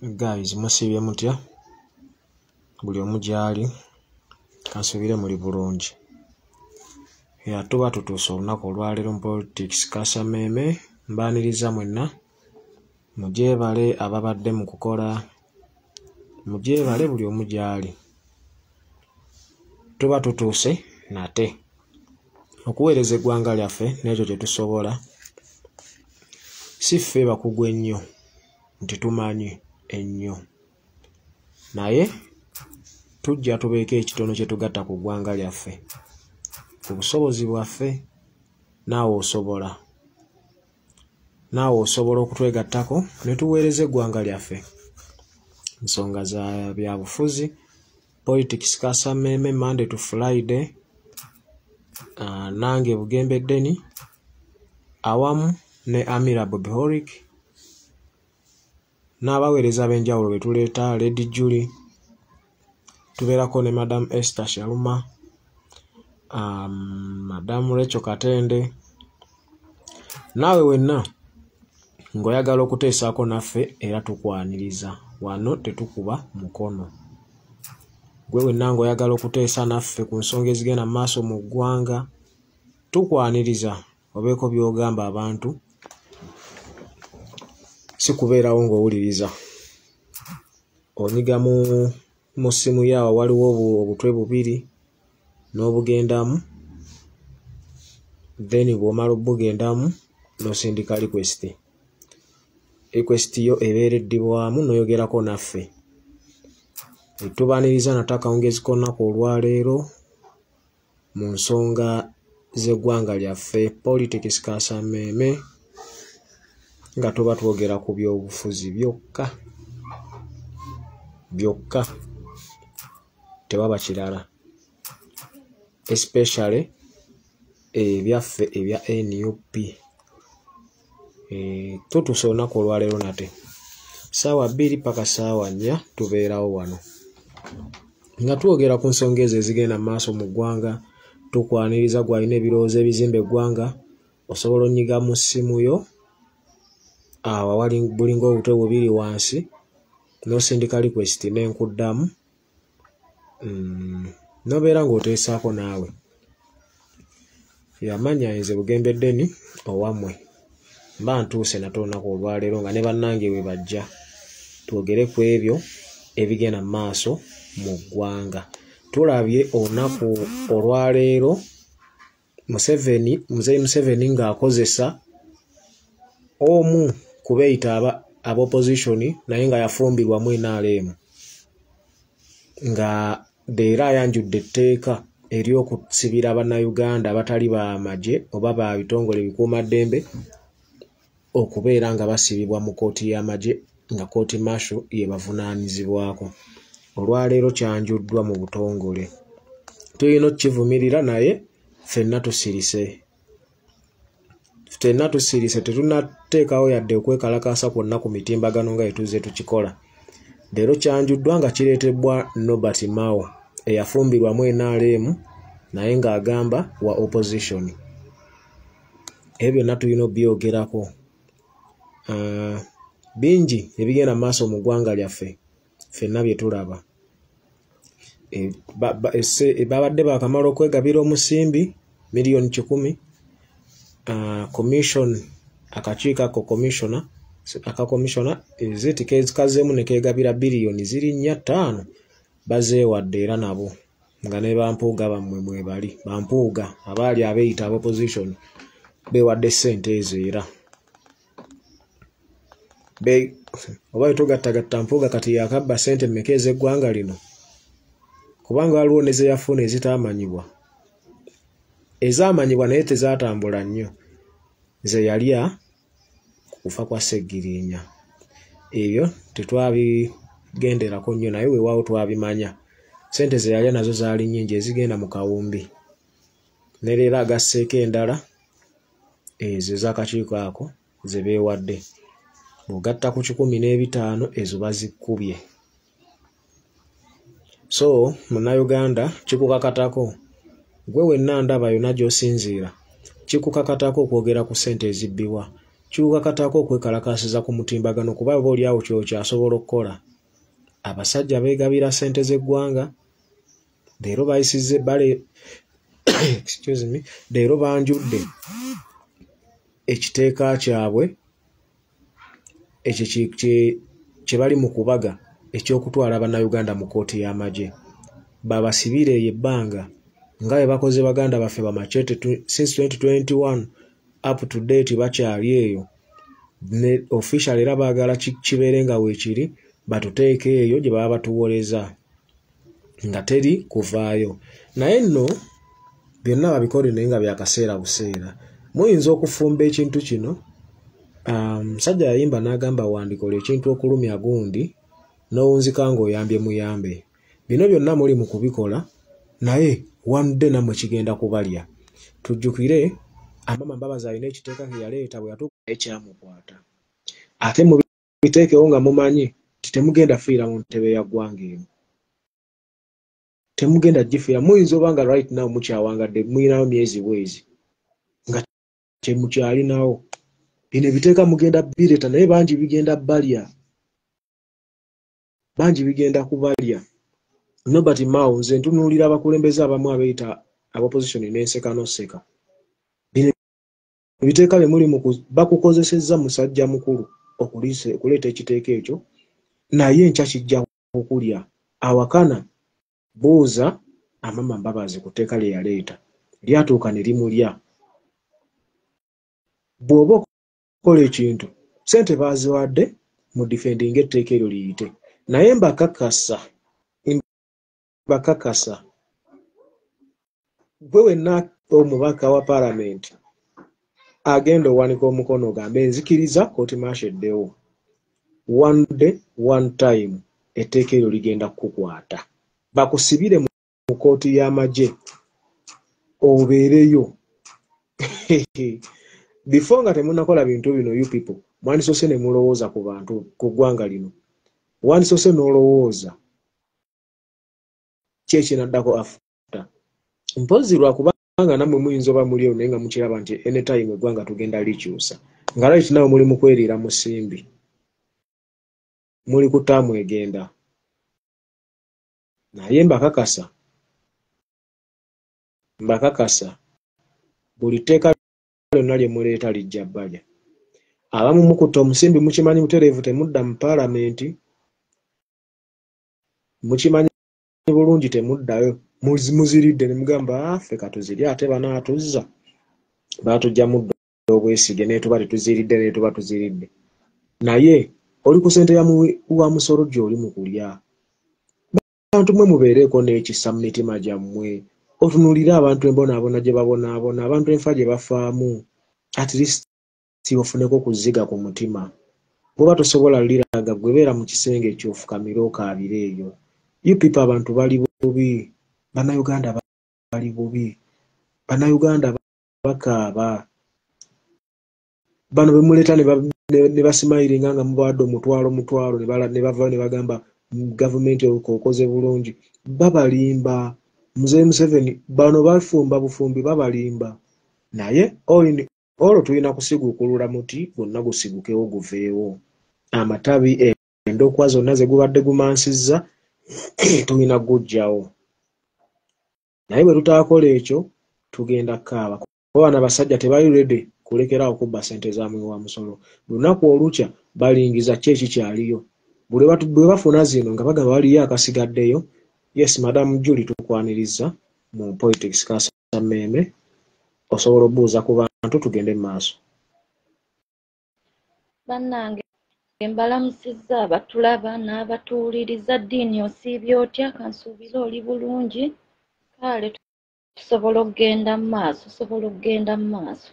Guys, musibye mutya buli omu gyali kansubire muli bulungi. Tuba tutuuse olunaku olwaleero mu politics Kasameme. Mbaaniriza mwenna mugyebale ababadde mu kukola, mugyebale buli omu gyali. Tuba tutuuse nate okuweereza eggwanga lyaffe n'ekyo kye tusobola. Si ffe bakugu ennyo nti tumanyi ennyo, naye tujja tubeeko ekitono kye tugatta ku ggwanga lyaffe ku busobozi bwaffe. Naawe osobola okutwegattako ne tuweereza eggwanga lyaffe. Nsonga za byabufuzi, politics Kasameme, Monday to Friday. Nange Bugembe Deni awamu ne Amira Bobihoric n'abaweereza ab'enjawulo be tuleeta Lady Julie, tubeerako ne Madam Esther Shaluma, Madam Rachel Katende. Naawe wenna ng'oyagala okuteesaako naffe era tukwaniriza, wano tetukuba mukono. Gwe wenna ng'oyagala okuteesa naffe ku nsonga ezigenda mu maaso mu ggwanga, tukwaniriza. Obeeko by'ogamba abantu, si kubeerawo ng'owuliriza. Onyiga mu ssimu yaawe waliwo obutwe bubiri n'obugendamu, then bw'omala obugendamu n'osindika request. Request yo ebeera eddibwamu n'oyogerako naffe. Tubaaniriza nate akawungezi k'olunaku olwaleero mu nsonga z'eggwanga lyaffe politics Kasameme, nga tuba twogera ku by'obufuzi byokka, tewaba kirala, especially ebyaffe ebya NUP. Tutuuse olunaku olwaleero nate ssaawa 2 paka ssaawa 4 tubeerawo wano nga twogera ku nsonga ezo ezigenda mu maaso mu ggwanga. Tukwaniriza gwalina ebirowoozo ebizimba eggwanga, osobola onyiga mu ssimu yo awali bulinga obutwe bubiri wansi n'osindika request n'enkuddamu, n'obeera ng'oteesaako naawe. Yamanya nze Bugembe Deni owammwe, mba ntuuse nate olunaku olwaleero nga ne bannange we bajja twogere ku ebyo ebigenda mu maaso mu ggwanga. Tulabye olunaku olwaleero Muzeyi Museveni ng'akozesa omu kubeeyita ab'opposition naye nga yafumbirwamu NRM, nga era ayanjudde etteeka ery'okusibira bannayuganda abatali ba magye oba ba bitongole bikuumaddembe okubeera nga basibibwa mu kkooti y'amagye, nga kkooti martial ye bavunaanyizibwako. Olwaleero kyanjuddwa mu butongole. Tulina okukivumirira, naye ffenna tusirise. Tetunateekawo yadde okwekalakaasa kwonna ku mitimbagano nga etuze tukikola. Leero kyanjuddwa nga kireetebwa Norbert Mao eyafumbirwamu NRM naye ng'agamba wa opposition. Ebyo byonna tulina obyogerako. Bingi ebigenda mu maaso mu ggwanga lyaffe ffenna bye tulaba. Babadde baakamala okwegabira omusimbi miliyoni 10. Commission akakiiko ako commissioner eziti kazzeemu ne keegabira biliyoni ziri 5 bazeewadde, era nabo nga ne bampuuga bammwe mwe bali. Bampuuga abaali abeeyita ab'opposition beewadde ssente ezo, era oba tugattagatta mpuuga kati yakabba ssente mmeka ez'eggwanga lino, kubanga waliwo ne ze yafuna ezitaamanyibwa, ezaamanyibwa naye tezaatambula nnyo, ze yalya kufa kwa Sseggirinya. Ebyo tetwabigenderako nnyo, naye weewaawo twabimanya. Ssente ze yalya nazo zaali nnyingi ezigenda mu kawumbi, ne leero agasseeko endala ezo ez'akakiiko ako ze beewadde. Bw'ogatta ku 15 ezo bazikubye. So munnayuganda kikukakatako, gwe wenna ndaba yonna gy'osinziira, kikukakatako okwogera ku ssente ezibbibwa. kiwuka kataako okwekalakasiza ku mutimbagano kuba oba oli awo kyo kyasobola okukola. Abasajja beegabira ssente z'eggwanga, leero bayisizze leero banjudde ekiteeka kyabwe ekyo kye bali mu kubaga eky'okutwala bannayuganda mu kkooti y'amagye. Babasibire eyo ebbanga nga bwe bakoze baganda baffe bamachete since 2021 up to date bakyali eyo. Ne official era baagala kibeere nga weekiri batuteeke eyo gye baba batuwoleza nga teri kuvaayo. Naye nno byonna babikole naye nga byakaseera buseera. Muyinza okufumba ekintu kino. Musajja yayimba n'agamba wandikola ekintu okulumya gundi n'owunzika ng'oyambye muyambe. Bino byonna muli mu kubikola naye one day nammwe kigenda kubalya. Tujjukire Amama Mbabazi alina ekiteeka kye yaleeta bwe yatuuka ekyamukwata. Ate mubiteekewo nga mumanyi nti temugenda fiira mu ntebe ya ggwanga eno. Temugenda gifiira. Muyinza oba nga right now mukyawangadde muyinawo myezi bwezi nga kyemukyalinawo. Bino ebiteeka mugenda bireeta naye bangi bigenda balya. Bangi bigenda kubalya. Nobert Mao nze ntunuulira abakulembeze abamu abeeyita abopposition n'enseka n'oseka. Bino ebiteeka bye muli bakukozesezza musajja mukulu okuleeta ekiteeka ekyo naye enkya kijja kukulya. Awakana buuza Amama Mbabazi ku tteeka lye yaleeta lyatuuka ne limulya. Bw'oba okola ekintu ssente baaziwadde mu defendinga etteeka eryo liyite. Naye mbakakasa gwe wenna omubaka wa Parliament agenda owanika omukono ogambe nzikiriza kooti maasho eddewo. One day, one time etteeka eryo ligenda kukukwata. Bakusibire mu kkooti y'amagye obeereyo. Before nga temunakola bintu bino you people mwandisoose ne mulowooza ku bantu ku ggwanga lino. Wandisoose n'olowooza ki ekinaddako after. Mpozi lwakubanga nammwe muyinza oba muli eyo naye nga mukiraba nti anytime eggwanga tugenda likyusa. Nga right now muli mu kweriira mu simbi. Muli ku ttaamu egenda. Naye mbakakasa buli tteeka lyonna lye muleeta lijja balya. Abamu mukutta omusimbi mukimanyi mutereevu temudda mu Paalamenti. Mukimanyi bulungi temuddayo. Muziridde ne mugamba ffe katuzirye ate banaatuzza. Baatujja muddo obwesige ne tuba tetuziridde ne tuba tuziridde. Naye oli ku ssente wa musolo gy'oli mu kulya. Abantu mwe mubeereeko n'ekisa mu mitima gyammwe. Otunuulire abantu embonaabona gye babonaabona, abantu enfa gye bafaamu. At least ofuneko kuziga ku mutima. Bw'oba tosobola liraga gwe beera mu kisenge ekyofukamira okaabire eyo. You people abantu bali bubi. Bannayuganda bali bubi. Bannayuganda bakaaba. Bano bemuleeta ne basimayiringa nga mubawadde omutwalo ne bavaayo ne bagamba gavumenti okoze bulungi. Babalimba. Mzee Museveni bano bafumba bufumbi babalimba. Naye olwo tulina kusiguukulula muti gwonna gusigukewo guveewo. Amatabi endokwa zonna ze gubadde gumansizza tulina gujjawo. Naye bwe tutaakola ekyo tugenda kaaba. Kuba bano abasajja tebali ready kulekerawo kubba ssente za mwe wa musolo. Lunaku olukya balingiza ki ekikyaliyo. Bwe bafuna zino nga bagamba waliyo akasigaddeyo. Yes, Madam Julie tukwaniriza mu politics kasameme. Osobola obuuza ku bantu tugende mu maaso. Bannange mbalamusizza abatulaba n'abatuwuliriza. Ddiini osiibye otya? Kansuubire oli bulungi. Kale tusobola okugenda mu maaso.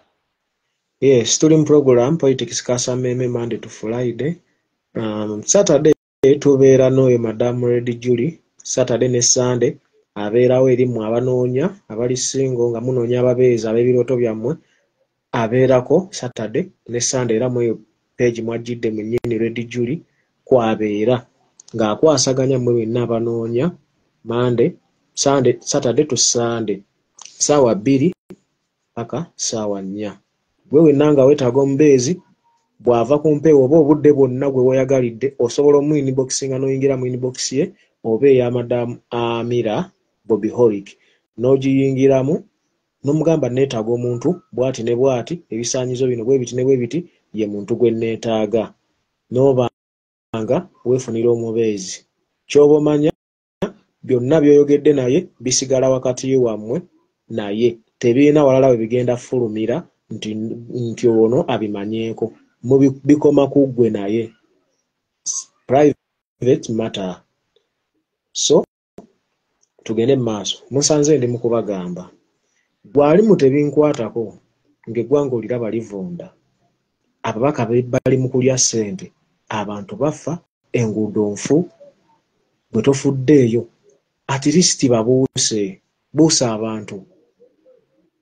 Yes, tuli mu program politics kasameme Monday to Friday. Saturday tubeera n'oyo Madam Lady Julie. Saturday ne Sunday abeerawo erimu abanoonya abali singo nga munoonya ababeezi ab'ebirooto byammwe abeerako Saturday ne Sunday era mweyo page mwajjidde mu nnyini Lady Julie kwabeera ng'akwasaganya mmwe benna abanoonya Saturday to Sunday ssaawa 2 paka ssaawa 4. Gwe wenna nga weetaaga omubeezi bw'ava ku mpewo oba obudde bwonna gwe weeyagalidde osobola omu-inboxinga n'oyingira mu inbox ye oba eya Madamu Amira Bobby Holick n'ogiyingiramu n'omugamba neetaaga omuntu bw'ati ne bw'ati ebisaanyizo bino bwe biti ne bwe biti ye muntu gwe neetaaga n'obanga weefunira omubeezi ky'oba omanya byonna by'oyogedde naye bisigala wakati wammwe naye tebiina walala we bigenda fulumira nti ono abimanyeeko bikoma ku ggwe naye private matter. So tugende mu maaso. Musanze ndi mu kubagamba bw'ali mu tebinkwatako ng'eggwanga oliraba livunda ababaka bali mu kulya ssente abantu bafa enguudo nfu bwe tofuddeeyo at least buusa abantu.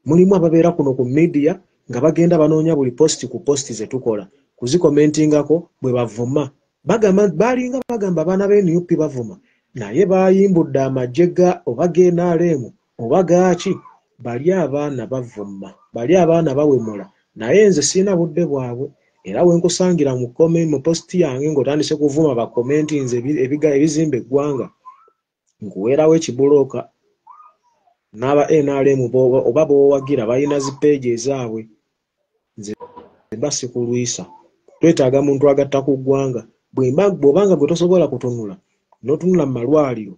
Mulimu ababeera kuno ku media nga bagenda banoonya buli posti ku posti ze tukola kuzikomentingako bwe bavuma balinga bagamba abaana b'NUP bavuma naye bayimbudde amagye oba GNRM oba gaaki bali abaana bavuma bali abaana bawemula naye nze sirina budde bwabwe era wenkusangira mu posti yange ng'otandise kuvuma bakomenti nze ebizimba eggwanga nkuweerawo ekibulooka n'aba NRM oba b'owagira balina zipeegi ezaabwe nze mba sikulwisa. Twetaaga muntu agatta ku ggwanga bw'obanga gwe tosobola kutunula n'otunula mu malwaliro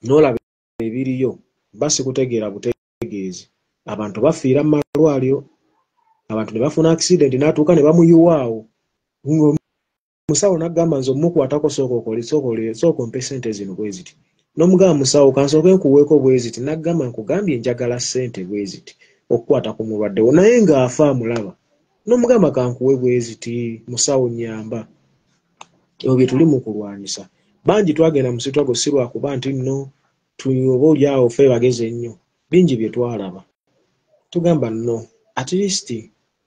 n'olaba ebiriyo mba sikutegeera butegeezi. Abantu bafiira mu malwaliro abantu ne bafuna accident n'atuuka ne bamuyiwaawo musawo n'agamba nze omukwatako sooka ompe ssente zino bwe ziti n'omugamba musawo kansooke nkuweeko bwe ziti n'agamba nkugambye njagala ssente bwe ziti okukwata ku mulwadde wo naye ng'afa amulaba n'omugamba kankuwe bwe ziti musawo nnyamba. Ebyo bye tuli mu kulwanyisa. Bangi twagenda mu sitwago si lwakuba nti nno oba olyawo ffe bageze ennyo bingi bye twalaba tugamba nno at least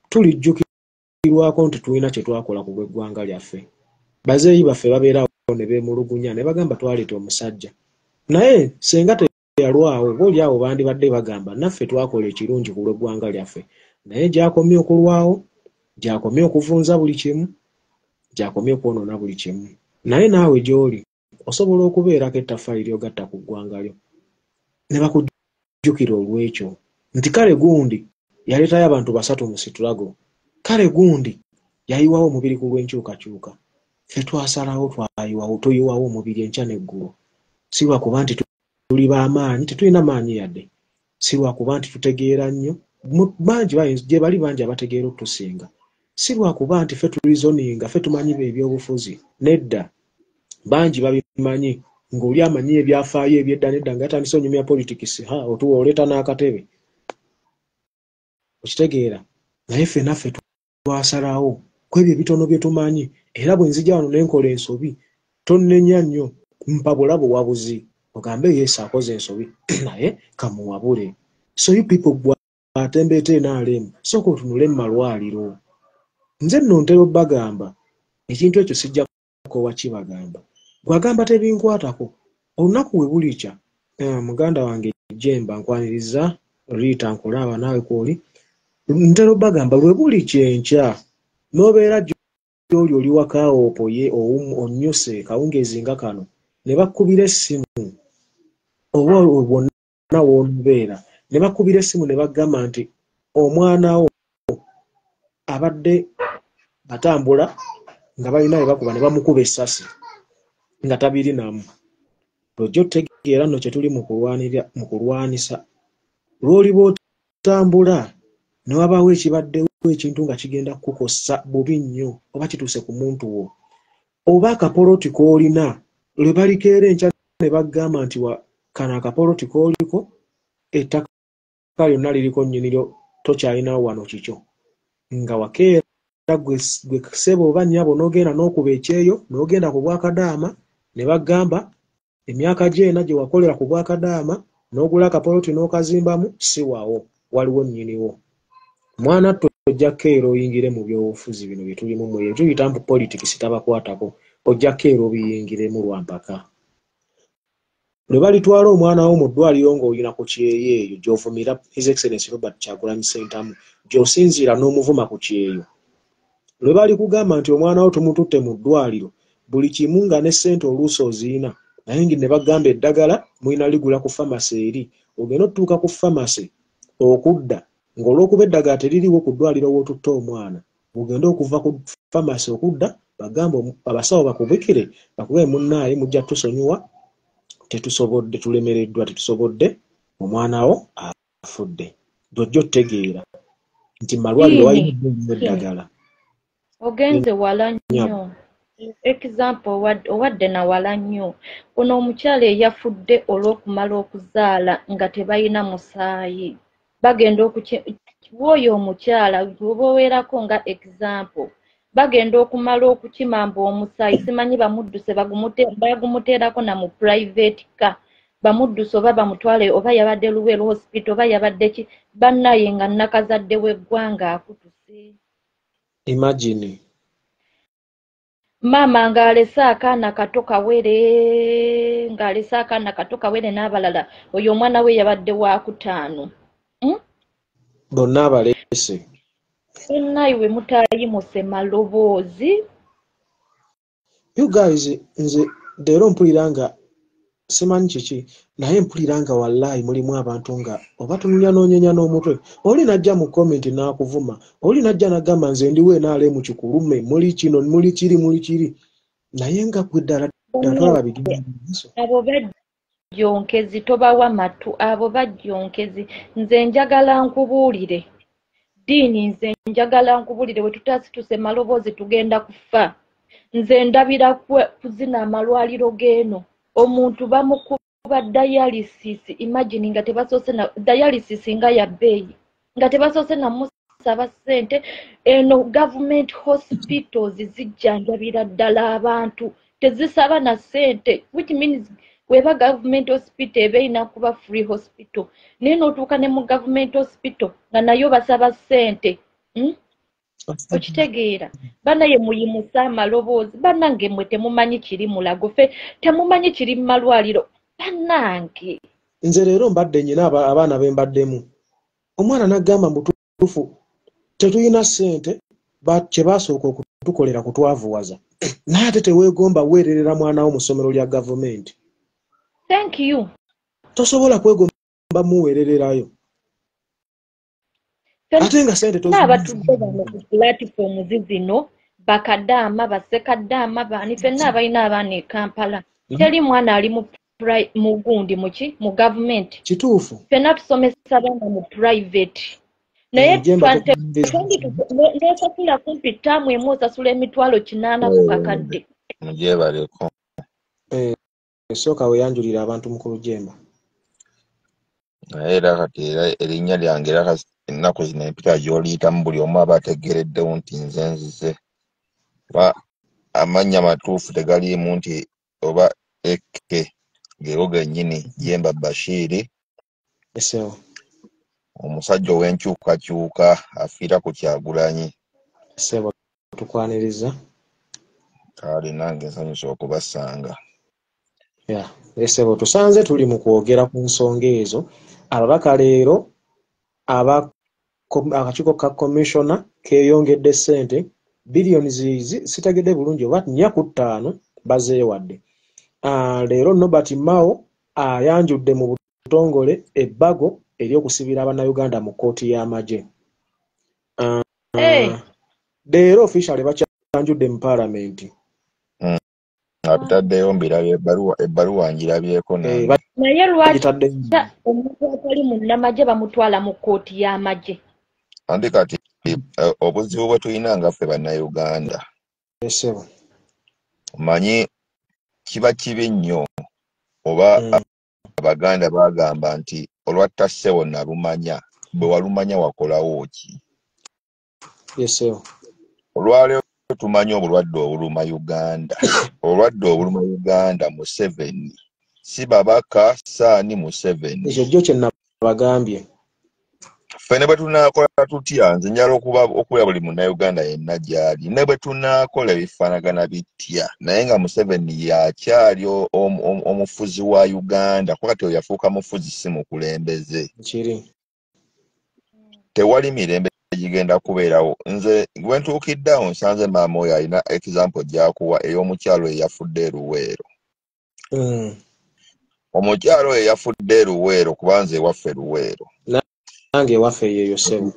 tulijjukirwako nti tulina kye twakola ku bw'eggwanga lyaffe. Bazeeyi baffe babeerawo ne beemulugunya ne bagamba twaleeta omusajja naye senga teyalwawo oba olyawo bandibadde bagamba naffe twakola ekirungi ku lw'eggwanga lyaffe naye gy'akomye okulwawo gy'akomye okuvunza buli kimu gy'akomye okwonoona buli kimu. Naye naawe gy'oli osobola okubeerako ettaffaali ly'ogatta ku ggwanga lyo ne bakujjukira olw'ekyo nti kale gundi yaleetayo abantu 3 mu Situlago kale gundi yayiwawo omubiri ku lw'enkyukakyuka ffe twasalawo tuyiwawo omubiri enkya n'eggulo si lwakuba nti tuli b'amaanyi tetulina maanyi yadde si lwakuba nti tutegeera nnyo gye bali bangi abategeera okutusinga si lwakuba nti ffe tulizoninga ffe tumanyi ebyobufuzi nedda bangi babimanyi ng'oli amanyi ebyafaayo ebyedda nedda nga yatandise onyumya politikisi otuwa oleeta n'akatebe okitegeera naye ffe naffe twasalawo ku ebyo ebitono bye tumanyi era bwe nzija wano n'enkola ensobi tonnenya nnyo mpa bulabo wabuzi ogambe Yesu akoze ensobi naye kamuwabule. So you people gwatembeete NRM sooka otunule mu malwaliro. Nze nno ntera obbagamba ekintu ekyo sijja kukowa kibagamba gwagamba tebinkwatako olunaku we bulikya muganda wange Jemba nkwaniriza Rita nkulaba naawe kwoli ntera obbagamba lwe bulikya enkya n'obeera gy'oli oli wakaawopo ye onnyuse kawungezi nga kano ne bakkubira essimu oba bwonna w'onobeera ne bakkubira essimu ne bagamba nti omwana wo abadde batambula nga balina we bakuba ne bamukuba essasi nga tabirinamu. Lwojja otegeera nno kye tuli mu kulwanisa lw'oli bw'otambula ne wabaawo ekibaddewo ekintu nga kigenda kukukosa bubi nnyo oba kituuse ku muntu wo oba akapoloti k'olina lwe balikeera enkya ne bagamba nti kano akapoloti k'oliko ettaka lyonna liriko nnyiniryo tokyalinawo wano kikyo nga wakeera gwe ssebo oba nnyabo n'ogenda n'okuba ekyeyo n'ogenda ku Bwakadaama ne bagamba emyaka gy'ena gye wakolera ku Bwakadaama n'ogula akapoloti n'okazimbamu si wawo waliwo nnyiniwo. Mwana tojja keera oyingire mu byobufuzi bino bye tulimu mu ebyo tuyita mbu politikisi tabakwatako ojja keera obiyingiremu lwampaka. Lwe balitwala omwana wo mu ddwaliro ng'olina ku kyeyo eyo gy'ovumira His Excellency Robert Kyagulanyi Ssentamu gy'osinziira n'omuvuma ku kyeyo lwe bali kugamba nti omwana wo tumututte mu ddwaliro buli kimu nga ne ssente oluusi oziina naye ne bagamba eddagala mulina ligula ku famasi eri ogenda otutuuka ku famasi okudda ng'olwokuba eddagala teririwo ku ddwaliro w'otutte omwana ogenda okuva ku famasi okudda bagamba abasawo bakubikire bakube munnaaye mujja tusonyiwa tetusobodde tulemereddwa tetusobodde omwana wo afudde jjojja otegeera nti malwaliro walina eddagala ogenze wala nnyo example owadde na wala nnyo ono omukyala eyafudde olw'okumala okuzaala nga tebalina musaayi bagenda woyo omukyala obaweerako nga example bagenda okumala okukimamba omusaayi simanyi bamudduse bagumuteerako na mu private car bamudduse oba bamutwale oba yabadde Luweero hospital oba yabadde ki bannaye nga nnakazadde w'eggwanga akutuse. Imagine maama ng'alese akaana kato kawere n'abalala oyo omwana we yabadde wa kutaano bonna abalese fenna iwe mutayimuse maloboozi. You guys nze leero mpulira nga simanyi kiki naye mpulira nga wallahi mulimu abantu nga oba tununya n'onyenya n'omutwe oli najja mu comment n'akuvuma oli najja n'agamba nze ndiwe naale mu kikulume muli kino muli kiri naye nga gwe ddala twalaba bigambo abo bajjonkezi tobawa matu abo bajjonkezi nze njagala nkubuulire ddiini nze njagala nkubuulire bwe tutaasituse maloboozi tugenda kufa nze ndabira kuzina amalwaliro g'eno omuntu bamukuba dialysis imagine nga tebasoose na dialysis nga ya bbeeyi nga tebasoose na musaba ssente eno government hospitals zijjanjabira ddala abantu tezisaba na ssente which means weba government hospital eba erina kuba free hospital naye n'otuuka ne mu government hospital nga nayo basaba ssente okitegeera bannaye muyimusa amaloboozi bannange mmwe temumanyi kiri mulago ffe temumanyi kiri mu malwaliro bannange nze leero mbadde nnyina abaana be mbaddemu omwana n'aggamba mutuufu tetulina ssente kye baasooka okutukolera kutwavuwaza naye ate teweegomba weererera mwana wo mu ssomero lya gavumenti thank you tosobola kwegomba muweerererayo ate nga ssente n'abatudde bano ku pulatifomu zino bakadaama basekadaama baani fenna abalina abaana e Kampala teri mwana ali mu gundi mu gavumenti kituufu fenna tusomesa baana mu private naye n'osasula kumpi ttaamu emu osasula emitwalo 800 ku kakadde mugyebaleko esooka weyanjulira abantu mu Kulujemba naye era kati era erinnya lyange era ennaku zino empita gy'oliyitamu buli omu aba ategeereddewo nti nze nzize oba amannya matuufu tegaliimu nti oba Eke geego gennyini Jemba Bashir omusajja ow'enkyukakyuka afiira ku Kyagulanyi sebo tukwaniriza kale nange nsanyusa okubasanga esebo tusanze tuli mu kwogera ku nsonga ezo ababaka leero akakiiko ka komishona keeyongedde ssente biliyoni sitegedde bulungi oba 4.5 bazeewadde leero Nobert Mao ayanjudde mu butongole ebbago ery'okusibira Abannayuganda mu kkooti y'amagye leero officially bakyanjudde mu paalamenti abitaddeyo mbirabye ebbaluwa ngirabyeko naye lwaki omuntu atali munnamagye bamutwala mu kkooti y'amagye andi kati obuzibu bwe tulina nga ffe Bannayuganda manyi kiba kibi nnyo oba Abaganda bagamba nti olwatta ssebo nalumanya bwe walumanya wakolawo ki olwaleero tumanyi obulwadde obuluma Uganda obulwadde obuluma Uganda Museveni si babaka saani Museveni ekyo jjo kye nabagambye ffene bwe tunaakola tutya nze njala okulaba buli Munnayuganda yenna gy'ali ne bwe tunaakola ebifaanagana bitya naye nga Museveni y'akyali omufuzi wa Uganda kuba kati yafuuka mufuzi si mukulembeze kiri tewali mirembe gigenda kubeerawo. Nze bwe ntuukiddeawo nsanze maama oyo alina example gy'akuwa ey'omukyalo eyafudde e Luweero. Omukyalo oyo eyafudde e Luweero kuba nze ewaffe Luweero. Nange ewaffe yeeyo ssebo.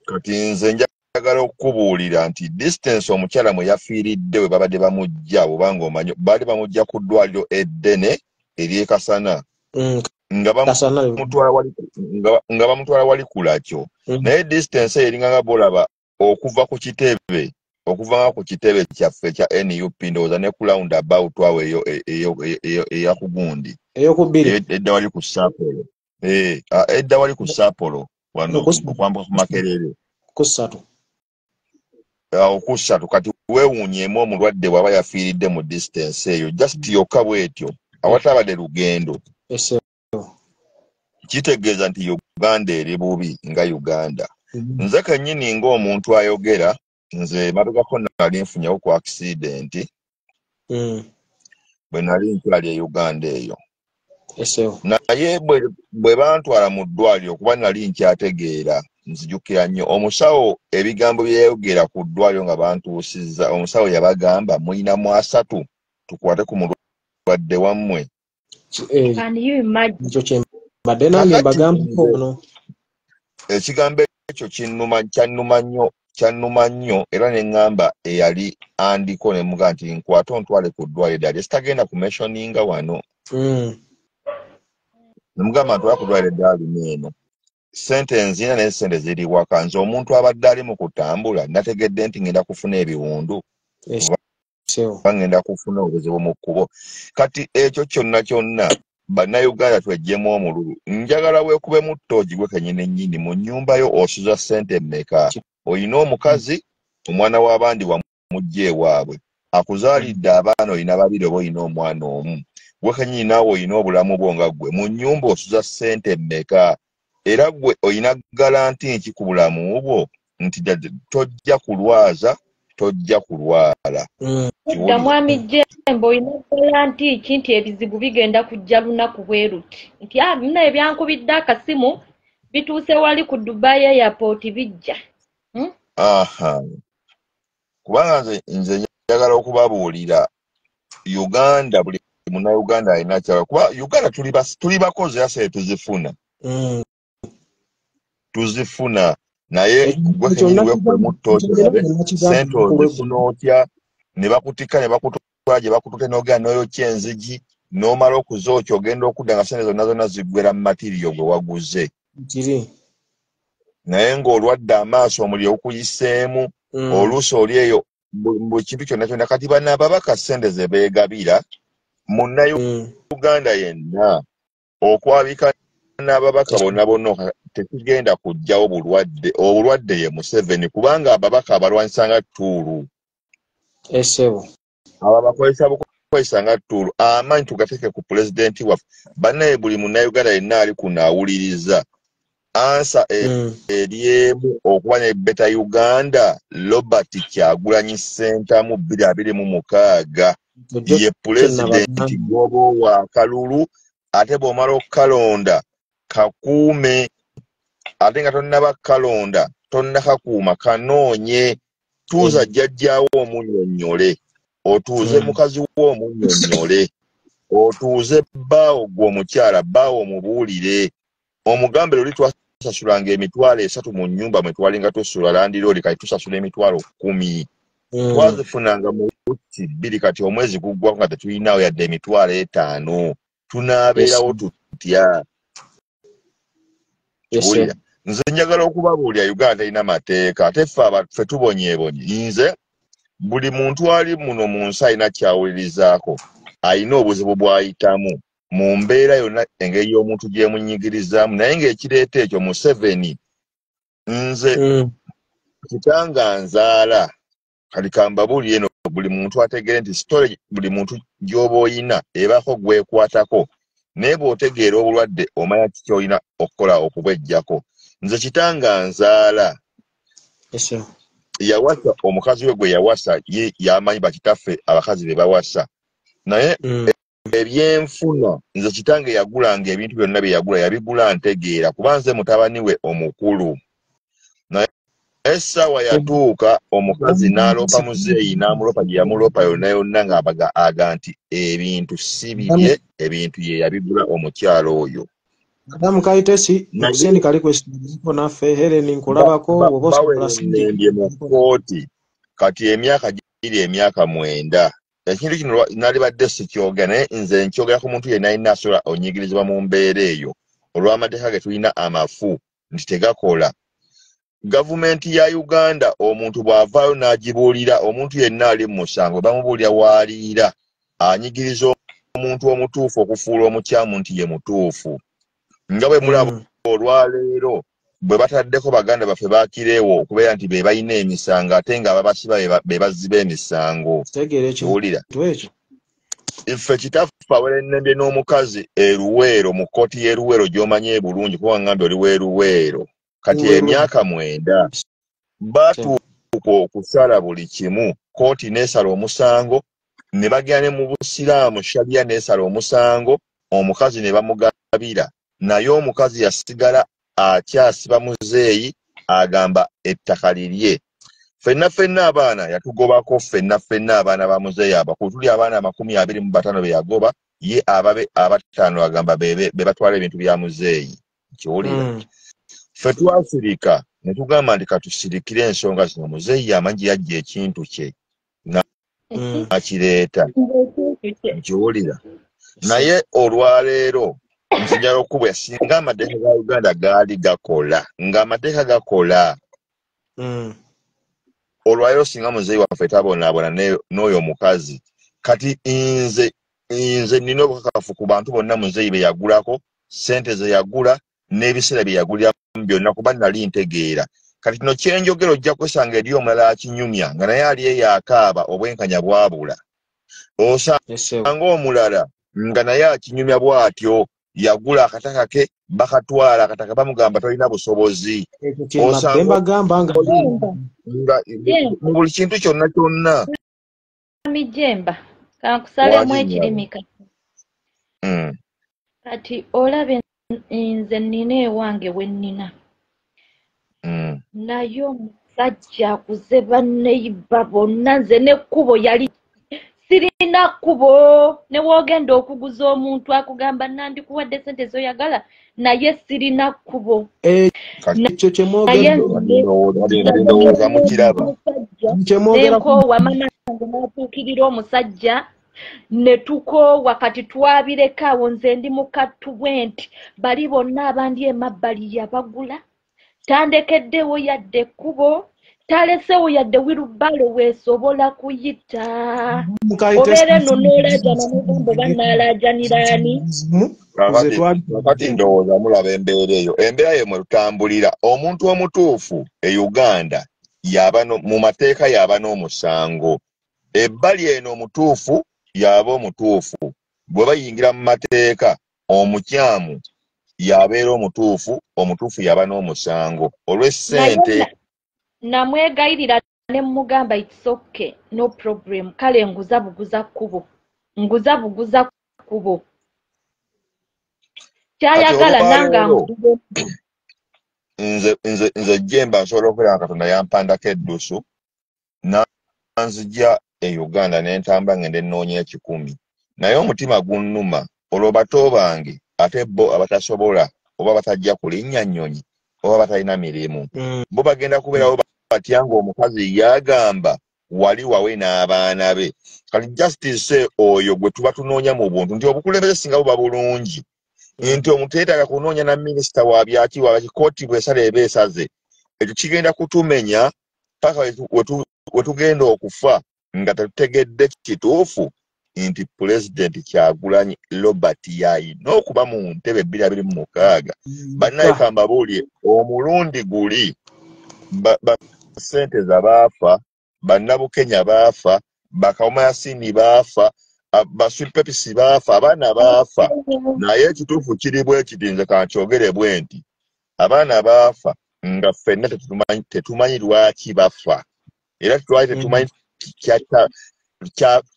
Kati nze njagala okukubuulira nti distance omukyala mwe yafiiridde we babadde bamugja obanga omanyi baali bamugja ku ddwaliro eddene ery'e Kasana nga bamutwala wali kulakyo. Naye distance eringa bolaba okuva ku kitebe kyaffe kya NUP ndowooza ne ku roundabout awo eyakugundi edda wali ku Sapolo. Edda wali ku Sapolo wano okwambuka ku Makerere kusatu kati weewuunyeemu omulwadde bw'aba yafiiridde mu distance eyo just yokka bw'etyo awatabadde lugendo. Kitegeeza nti Uganda eri bubi nga Uganda. Nze kennyini ng'omuntu ayogera, nze mabegako nali nfunyewo ku accident bwe nali nkyali e Uganda eyo. Naye bwe bantwala mu ddwaliro kuba nali nkyategeera, nzijukira nnyo omusawo ebigambo bye yayogera ku ddwaliro nga bantuusizza. Omusawo yabagamba mulina mu 3 tukwate ku mulwadde wammwe. Ekigambo ekyo kyannuma nnyo era ne ŋŋamba eyali andiko ne muga nti nkwate ontwale ku ddwaliro eddala sitagenda ku mentioninga wano. Ne mugamba ntwala ku ddwaliro eddala eno. Ssente nzina naye ssente ziri waka. Nze omuntu abadde ali mu kutambula nategedde nti ngenda kufuna ebiwundu oba ngenda kufuna obuzibu mu kkubo. Kati ekyo kyonna bannayuganda tweggyemu omululu. Njagala weekubemu ttoogi gwe kennyini nnyini mu nnyumba yo osuza ssente mmeka? Oyina omukazi omwana w'abandi wamugja ewaabwe akuzaalidde abaana olina 2 oba oyina omwana omu. Gwe kennyini naawe oyina obulamu bwo nga ggwe mu nnyumba osuza ssente mmeka? Era gwe oyina garanti nki ku bulamu bwo nti tojja kulwaza tojja kulwala. Dda mwami Jembo oyina garanti ki nti ebizibu bigenda kujja lunaku bwe luti nti bino ebyankubidde akasimu bituuse wali ku Dubai Airport bijja? Kubanga nze njagala okubabuulira Uganda buli munnayuganda alina kyala kuba Uganda tuli bakozi ase tuzifuna naye gwe kenyini weekulemu ttooki olabe ssente ozifuna otya ne bakutika ne bakutwala gye bakutute n'ogenda n'oyokya enzigi n'omala okuzookya ogenda okudda nga ssente zonna ziggwera mu matiriyo gwe waguze. Naye ng'olwadde amaaso omuliro okuyiseemu oluusi oli eyo buli kintu kyonna kati bannababaka ssente ze beegabira munnayuganda yenna okwabika n'ababaka bonna tekigenda kujjawo obulwadde ye Museveni kubanga ababaka abalwanyisa nga ttuulu. Abo bakozesa nga ttuulu amanyi tugateeke ku pulezidenti waffe. Bannaye buli munnayuganda yenna ali kunaawuliriza ansa eryemu okuba ne Beta Uganda. Robert Kyagulanyi Ssentamu 2026 ye pulezidenti gwoba wa kalulu ate bw'omala okukalonda kakuume ate nga tonnaba kalonda tonnakakuuma kanoonye. Tuuza jjajjaawo omunnyonnyole otuuze mukazi wo omunnyonnyole otuuze bbaawo gwe omukyala bbaawo omubuulire omugambe luli twasasulanga emitwalo 3 mu nnyumba mwe twalinga tusula landiroodi kati tusasula emitwalo 10 twazifunanga mu wiki 2 kati omwezi guggwako nga tetulinawo yadde emitwalo 5 tunaabeerawo tutya? Nze njagala okubabuulira Uganda erina mateeka ate ffe tubonyeebonye. Nze buli muntu ali muno mu nsi alina kyawulirizaako alina obuzibu bw'ayitamu mu mbeera yonna engeri y'omuntu gyemunyigirizaamu naye ng'ekireeta ekyo Museveni nze kitanga nzaala kati kambabuulire eno buli muntu ategere nti sitole buli muntu gy'oba oyina ebaako gwekwatako naye bw'otegeera obulwadde omanya kiki olina okukola okubweggyako. Nze kitanga nzaala yawasa omukazi we gwe yawasa ye yamanyi bakitaffe abakazi be bawasa naye ebyenfuna nze kitange yagulanga ebintu byonna bye yagula yabigula ntegeera kuba nze mutabani we omukulu naye Essaawa yatuuka omukazi n'alopa muzeeyi n'amulopa gye yamulopa yonna yonna ng'abaga aga nti ebintu si bibye, ebintu ye yabigula omukyalo oyo. Madamu Kaitesi okusendi kali kwesiko naffe Helen nkulabako oba osobola baweerembye mu kkooti kati emyaka giri emyaka 9. Ekintu kino nalibadde sikyogera naye nze nkyogera ku muntu yenna alina asobola onyigirizibwa mu mbeera eyo olw'amateeka ge tulina amafu nti tegakola. Gavumenti ya Uganda omuntu bw'avaayo n'agibuulira omuntu yenna ali mu musango bamubuulira w'aliira anyigiriza omuntu omutuufu okufuula omukyamu nti ye mutuufu. Nga bwe mulaba olwaleero bwe bataddeko baganda baffe bakireewo okubeera nti be balina emisango ate nga ababasiba be bazziba emisango. Kiwulira ffe kitaffe awerennembye n'omukazi eruweero mu kkooti y'eruweero gy'omanye bulungi kuba ngambye oli w'eruweero kati emyaka 9 batuuka okusala buli kimu kkooti n'esala omusango ne bagenda ne mu busiraamu sharia n'esala omusango omukazi ne bamugabira naye omukazi yasigala akyasiba muzeeyi agamba ettaka lirye. Ffenna abaana yatugobako ffenna abaana ba muzeeyi abakulu tuli abaana 25 be yagoba ye ababe 5 agamba be batwala ebintu bya muzeeyi. Kiwulira ffe twasirika ne tugamba nti katusirikire ensonga zino muzeeyi amanyi yajja ekintu kye akireeta. Nkiwulira naye olwaleero nzijala okubwa singa amateeka ga Uganda gaali gakola ng'amateeka gakola olwaleero singa muzeeyi waffe tabonaabona n'oyo omukazi kati nze nina obukakafu ku bantu bonna muzeeyi be yagulako ssente ze yagula n'ebiseera bye yaguliramu byonna kuba nali ntegeera. Kati kino kyenjogera ojja kwesanga eri omulala akinyumya nga naye ali eyo akaaba obwenkanya bwabula. Osanga omulala nga naye akinyumya bw'atyo yagula akataka ke bakatwala akataka bamugamba tolina busobozi. Mu buli kintu kyonna Mijemba kankusalemu ekirimi kati olabe nze nnina ewange we nnina naye omusajja akuze banneyiba bonna nze n'ekkubo yali sirina kkubo ne woogenda okuguza omuntu akugamba nandikuwadde sente zoyagala naye sirina kkubo. Nenkoowa mama wange n'atuukirira omusajja ne tukoowa kati twabireka awo nze ndi mu kattu bwenti bali bonna abandi emabbali yabagula tandekeddewo yadde ekkubo talesewo yadde wirubalo weesobola kuyita obeere nno n'olaajana n'ogamba bannaalaajaniraani. Kakati ndowooza mulaba embeera eyo mwe tutambulira omuntu omutuufu e Uganda yaba mu mateeka yaba n'omusango ebbali eno omutuufu yaba omutuufu bwe bayingira mu mateeka omukyamu yabeera omutuufu yaba n'omusango olw'essente. Namwegayirira ne mugamba it's okay no problem kale nguza buguza kkubo kyayagala nanga nze Jemba nsobola okulaba Katonda yampandako eddusu nanzija e Uganda n'entambula ngende nnoonya 10 naye omutima gunnuma olwo bato bange ate bo abatasobola oba batajja kulinnya nnyonyi oba batalina mirimu bo bagenda kubeerawo batya ng'omukazi yagamba wali wawe n'abaana be. Kati justice oyo gwe tuba tunoonya mu buntu nti obukulembeze singa buba bulungi nti omuntu yeetaaga kunoonya na minisita wa byaki kkooti bw'esala eba esaze ekyo kigenda kutumenya paka we tugenda okufa nga tetutegedde kituufu nti Pulezidenti Kyagulanyi Robert yalina okuba mu ntebe 2026 bannaye kambabuulye omulundi guli ssente zabaafa bannabukenya baafa bakawuma yasini baafa baswipepisi baafa abaana baafa naye ekituufu kiri bwe kiti nze kankyogere bwe nti abaana baafa nga ffenna tetumanyi lwaki bafa era twali tetumanyi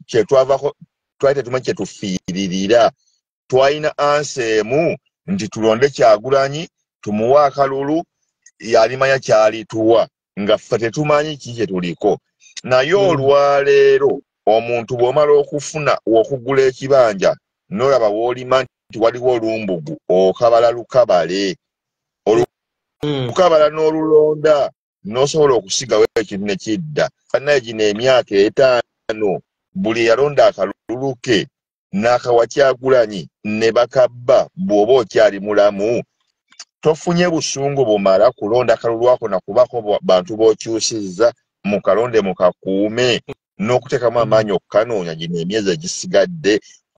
kyetwavako twali tetumanyi kyetufiiririra twalina ansemu nti tulonde Kyagulanyi tumuwe akalulu yalimanya kyalituwa nga ffe tetumanyi kiki kye tuliko naye olwaleero omuntu bw'omala okugula ekibanja n'olaba w'olima nti waliwo olumbugu okabala lukabale olukabala n'olulonda n'osobola okusigawo ekintu ne kidda bannaye gino emyaka 5 buli yalonda akalulu ke n'akawa Kyagulanyi ne bakabba bw'oba okyali mulamu tofunye busungu bumala kulonda akalulu ako nakubako bantu b'okyusizza mu kalonde mu kakuume n'okuteekamu amaanyi okukanoonya gino emyezi egisigadde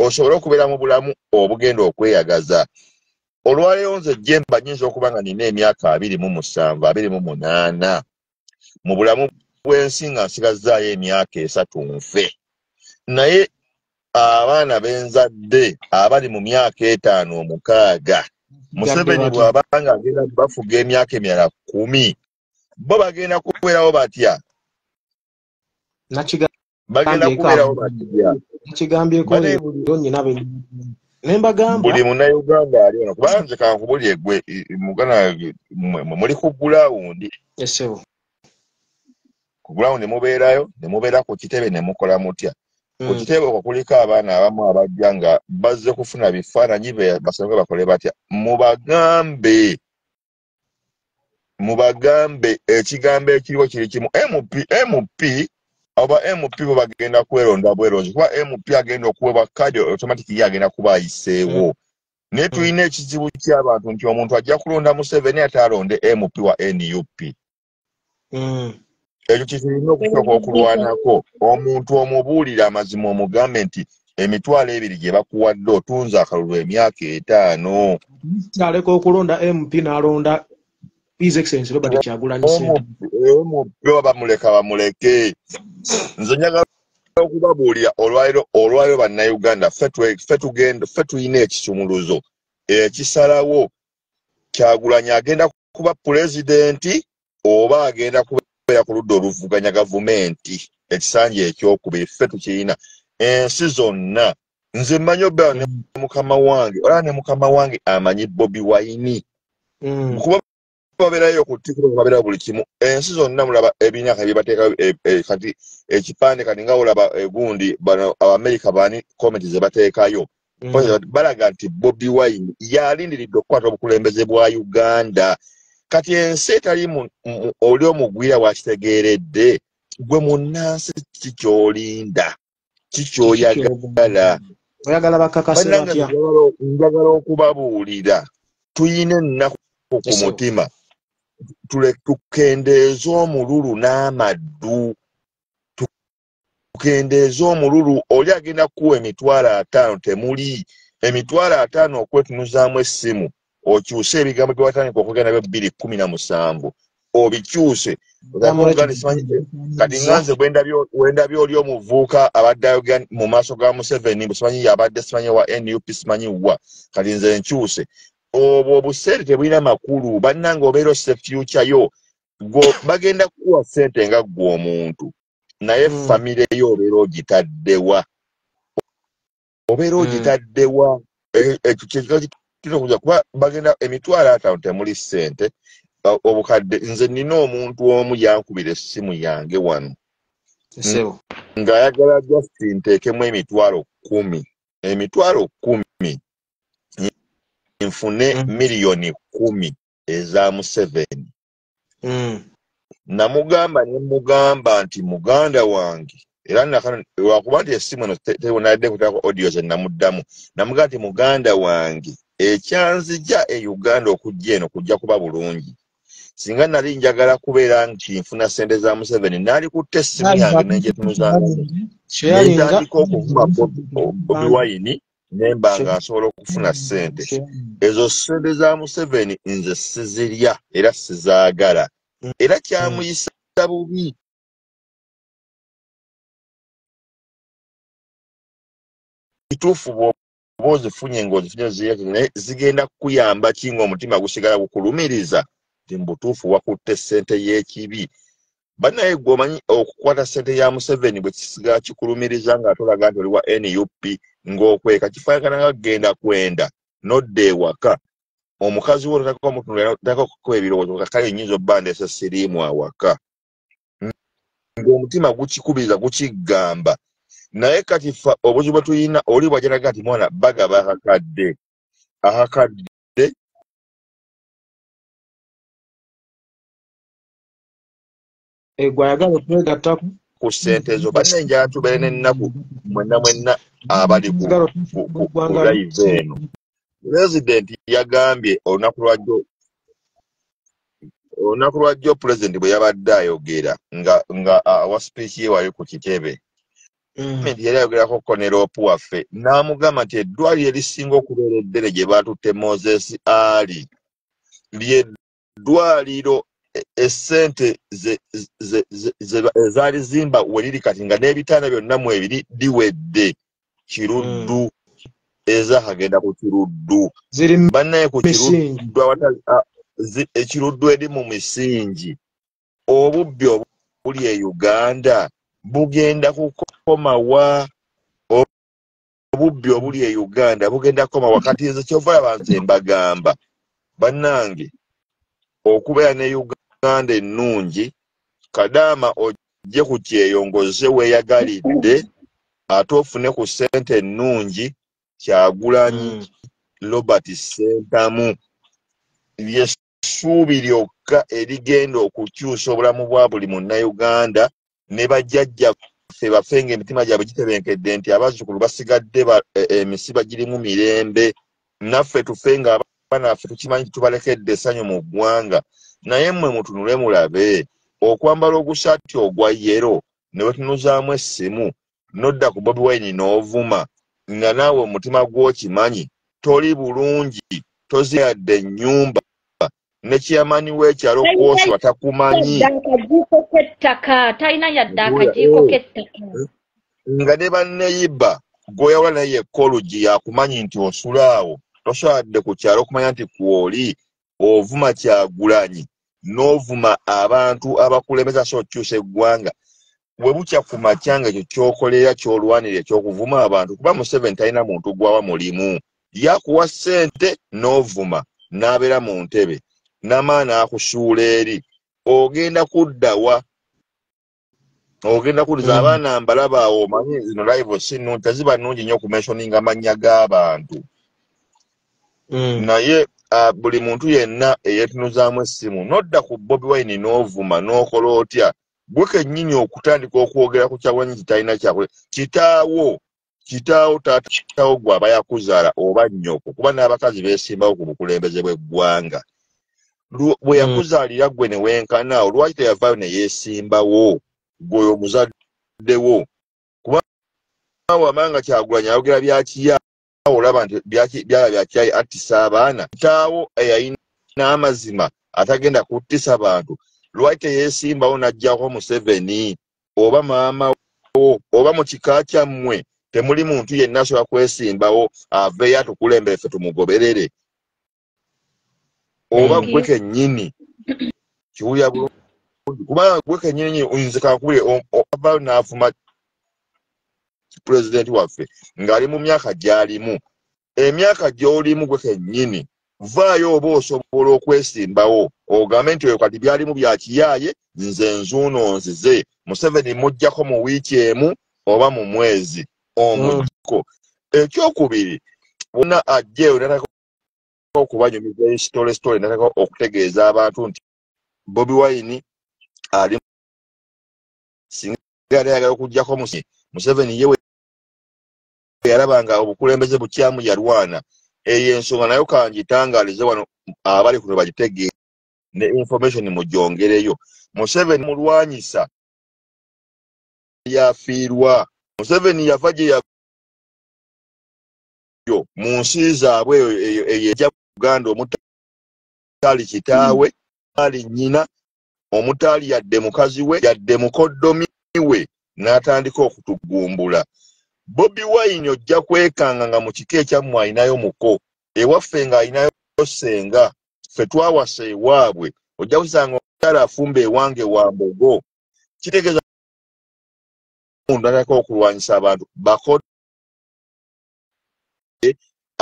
osobole okubeera mu bulamu obugenda okweyagaza olwaleero nze Jemba nyinza okuba nga nina emyaka 27 28 mu bulamu bw'ensi nga nsigazzaayo emyaka 3 nfe naye abaana benzadde abali mu myaka 5 6 Museveni bw'abanga agenda bafuga emyaka emirala 10 bo bagenda kubeerawo batya bagenda kubeerawo batya nakigambyeko nnyina nembagamba buli munnayuganda ali ono kubanga nze kankubuli egwe mugana muli ku gulawundi ku gulawundi mubeerayo ne mubeera ku kitebe ne mukola mutya ku kitebe okwo kuliko abaana abamu abajja nga bazze kufuna bifaananyi basobole bakole batya mubagambe ekigambo ekiriwo kiri kimu MP oba MP bo bagenda kweronda bweronzi kuba MP agenda okuweebwa kadi automatically agenda kuba ayiseewo naye tulina ekizibu ky'abantu nti omuntu ajja kulonda Museveni ate alonde MP wa NUP ekyo kitulina okusooka okulwanako omuntu omubuulira amazima omugambe nti emitwalo 2 gye bakuwadde otunza akalulu emyaka 5 aleka okulonda MP n'alonda His Excellency Robert Kyagulanyi MP bamuleke nze njagala okubabuulira olwaleero bannayuganda ffe tulina ekisumuluzo ekisalawo Kyagulanyi agenda kuba pulezidenti oba agenda kubeera ku ludda oluvuganya gavumenti ekisanja ekyokubiri ffe tukirina ensi zonna nze mmanyi obeera ne mukama wange olaba ne mukama wange amanyi Bobi Wine kuba babeerayo ku TikTok babeera buli kimu ensi zonna mulaba ebinyaka byebateeka kati ekipande kati nga olaba egundi bano Abamerika bani komenti ze bateekayo balaga nti Bobi Wine yalindiridde okukwata obukulembeze bwa Uganda kati ensi etali oli omugwira wakitegeeredde gwe munnansi kikyolinda kikyoyagala oyagala bakakase batya njagala okubabuulira tuyina ennaku ku mutima tukendeeza omululu n'amaddu tukendeeza omululu oli agenda kuwa emitwalo 5 temuli emitwalo 5 okwetunuzaamu essimu okyuse ebigambo bye watandika okugenda byo 2017 obikyuse kati nganze bwendabyo oli omuvuuka abadde mu maaso ga Museveni busimanyi yabadde simanyi wa NUP simanyi wa kati nze nkyuse obwo obuseere tebulina makulu bannanga obeera ose future yo bagenda kukuwa ssente nga ggwe omuntu naye famire yo obeera ogitaddewa ekyo kuba bagenda emitwalo 5 temuli ssente obukadde nze nina omuntu omu yankubira essimu yange wano ng'ayagala Justin nteekemu emitwalo 10 nfune miliyoni 10 eza Museveni namugamba nti muganda wange era wakuba nti essimu eno tebonadde kutaako audio ze namuddamu namugamba nti muganda wange ekyanzija e Uganda okujja eno kujja kuba bulungi singa nali njagala kubeera nti nfuna ssente za Museveni naali kutta essimu yange nenjetunuzanga nentandika okuvuma Bobi Wine nemba nga nsobola okufuna ssente ezo ssente za Museveni nze sizirya era sizaagala era kyamuyisa bubi kituufu bw'oba ozifunye ng'ozifunye zigenda kukuyamba ki ng'omutima gusigala gukulumiriza nti mu butuufu wakutte ssente y'ekibi bannaye gwe omanyi okukwata ssente ya Museveni bwe kisigala kikulumiriza ng'atolaga nti oli wa NUP ng'okweka kifaanagana nga kugenda kwenda nodda ewaka omukazi wo tatako omutunulira tatako kukuba ebirowoozo kakale nnyinza obbanda esa siriimu awaka ng'omutima gukikubiriza gukigamba naye kati ffa obuzibu bwe tuyina oli bw'ajalaga nti mwana bagaba akakadde gwayagala okwegattako ku ssente ezo banne njala tubeere n'ennaku mwenna abali ku live eno. Pulezidenti yagambye olunaku lwajjo pulezidenti bwe yabadde ayogera nga awa sipiiki ye wali ku kitebe yali ayogerako koneropu waffe n'amugamba nti eddwaliro erisinga okubeera eddene gye baatutte Moses Ali ly'eddwaliro essente ezaali zimba we liri kati nga n'ebitanda byonna mu ebiri diwedde kiruddu ezakagenda ku kiruddu bannaye ku ekiruddu eri mu misingi obubbi obuli e Uganda bugenda kukomawa obubbi obuli e Uganda bugenda kukomawa kati nze kyova yabanze mbagamba bannange okubeera ne Uganda ennungi Kadaama ojje ku kyeyongoze weeyagalidde ate ofune ku ssente ennungi Kyagulanyi Robert Sentamu ly'essuubi lyokka erigenda okukyusa obulamu bwa buli munnayuganda ne bajjajjaffe bafenga emitima gyabwe gitebenkedde nti abazzukulu basigadde emisiba girimu mirembe naffe tufenga abaana baffe tukimanyi tubalekedde essanyu mu ggwanga naye mmwe mutunule mulabe okwambala ogusaati ogwa yero ne wetunuzaamu essimu nodda ku Bobi Wine n'ovuma nga naawe omutima gw'okimanyi toli bulungi toziyadde ennyumba ne kyamani w'ekyalo kwoswa takumanyi nga ne banneyiba goyawula naye ekologi yakumanyi nti osulaawo tosoboladde ku kyalo okumanya nti kwoli ovuma Kyagulanyi n'ovuma abantu abakulembeza so okyusa eggwanga bwe bukya ku makya nga ekyo ky'okolera ky'olwanira eky'okuvuma abantu kuba Museveni talina muntu gwawa mulimu yakuwa ssente n'ovuma n'abeera mu ntebe n'amaana akusuula eri ogenda kuddawa ogenda kuliza abaana mbalaba awo omanyi zino live sinungi teziba nnungi nnyo okumentioninga amannya g'abantu naye buli muntu yenna eyeetunuzaamu essimu nodda ku Bobi Wine n'ovuma n'okola otya gwe kennyini okutandika okwogera ku Kyagulanyi kitalina kyakule kitaawo taatawo gwe aba yakuzaala oba nnyoko kuba n'abakazi beesimbawo ku bukulembeze bw'eggwanga bwe yakuzaalira gwe ne wenkana lwaki teyavaayo ne yeesimbawo gwe omuzaddewo kuba wamanga Kyagulanyi ayogera byakiya olaba nti byala byakiyayi attisa abaana kitaawo eyalina amazima atagenda kuttisa bantu lwaki teyeesimbawo n'ajjako Museveni oba maama wo oba mu kika kyammwe temuli muntu yenna asobola kwesimbawo aveeyo atukulembere ffe tumugoberere oba gwe kennyini kiwulira bulungi kubanga gwe kennyini nze kankubire avaayo n'avuma pulezidenti waffe ng'ali mu myaka gy'alimu emyaka gy'olimu gwe kennyini vaayo oba osobola okwesimbawo ogambe nti oyo kati byalimu byakiyaaye nze nzuuno nzize Museveni mujjako mu wiiki emu oba mu mwezi omujjako ekyokubiri wonna ajjeeyo nataka okubanyumiza sitole nataka okutegeeza abantu nti Bobi Wine ali singa ayagala okujjako Museveni yewe yalabanga obukulembeze bukyamu yalwana eyo ensonga nayo kangitangaalize wano abali kuno bagitegeere ne information mujongereyo Museveni mulwanyisa yafiirwa Museveni yava gye yo mu nsi zaabwe eyo ejja Uganda omutali kitaawe ali nnyina omutali yadde mukazi we yadde mukoddomi we n'atandika okutugumbula Bobi Wine ojja kwekanga nga mu kika ekyammwe alinayo muko ewaffe ng'alinayo senga ffe twawasa ewaabwe ojja kusanga omukyala afumba ewange wa mbogo kitegeeza omuntu ataka okulwanyisa abantu bakodde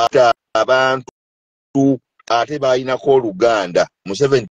ate abantu ate baayinako oluganda Museveni